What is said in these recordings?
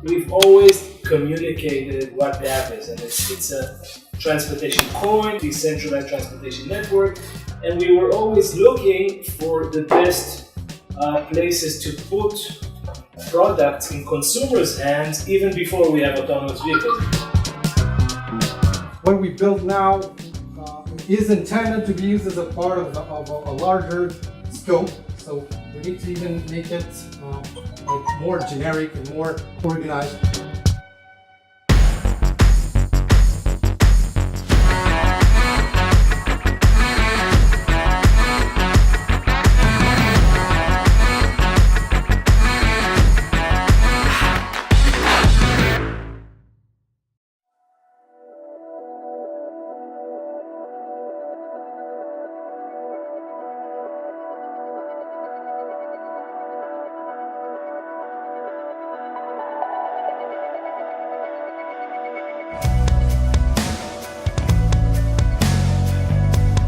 we've always communicated what DAV is, and it's a transportation coin, decentralized transportation network, and we were always looking for the best places to put products in consumers' hands even before we have autonomous vehicles. What we build now is intended to be used as a part of a larger scope, so we need to even make it like more generic and more organized.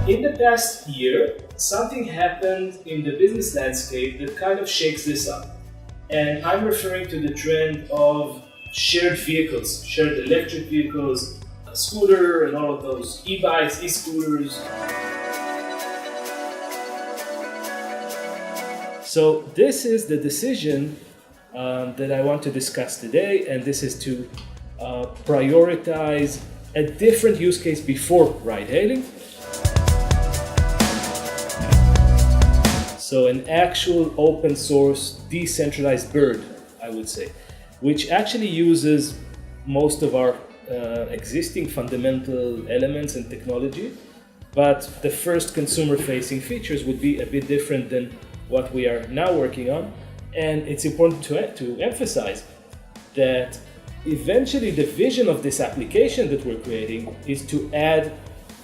In the past year, something happened in the business landscape that kind of shakes this up. And I'm referring to the trend of shared vehicles, shared electric vehicles, a scooter and all of those e-bikes, e-scooters. So this is the decision that I want to discuss today, and this is to prioritize a different use case before ride-hailing. So an actual open source decentralized bird, I would say, which actually uses most of our existing fundamental elements and technology, but the first consumer facing features would be a bit different than what we are now working on. And it's important to emphasize that eventually the vision of this application that we're creating is to add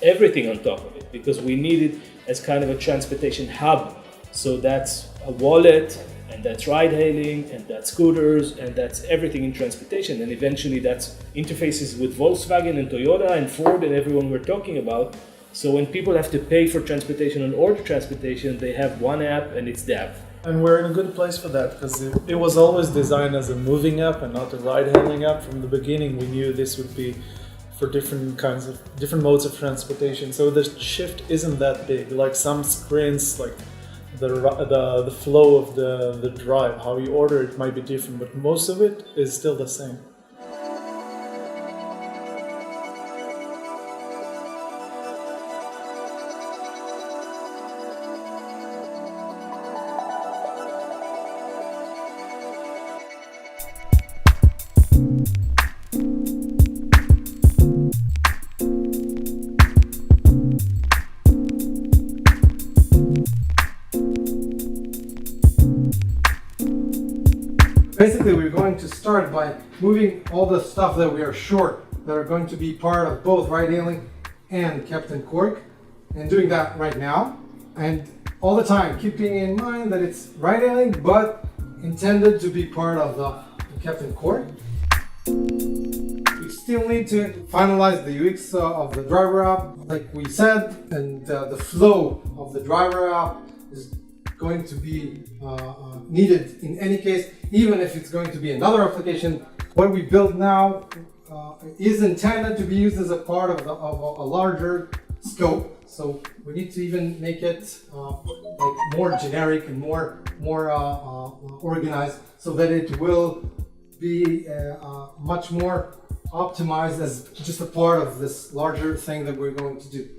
everything on top of it, because we need it as kind of a transportation hub. So that's a wallet, and that's ride-hailing, and that's scooters, and that's everything in transportation. And eventually that's interfaces with Volkswagen and Toyota and Ford and everyone we're talking about. So when people have to pay for transportation and order transportation, they have one app and it's DAV. And we're in a good place for that, because it was always designed as a moving app and not a ride-hailing app. From the beginning, we knew this would be for different modes of transportation. So the shift isn't that big. Like some screens, like the flow of the drive, how you order it might be different, but most of it is still the same. Basically, we're going to start by moving all the stuff that we are short, that are going to be part of both ride-hailing and Captain Cork, and doing that right now. And all the time, keeping in mind that it's ride-hailing, but intended to be part of the Captain Cork. We still need to finalize the UX of the driver app, like we said, and the flow of the driver app is going to be needed in any case, even if it's going to be another application. What we build now is intended to be used as a part of a larger scope, so we need to even make it like more generic and more organized, so that it will be much more optimized as just a part of this larger thing that we're going to do.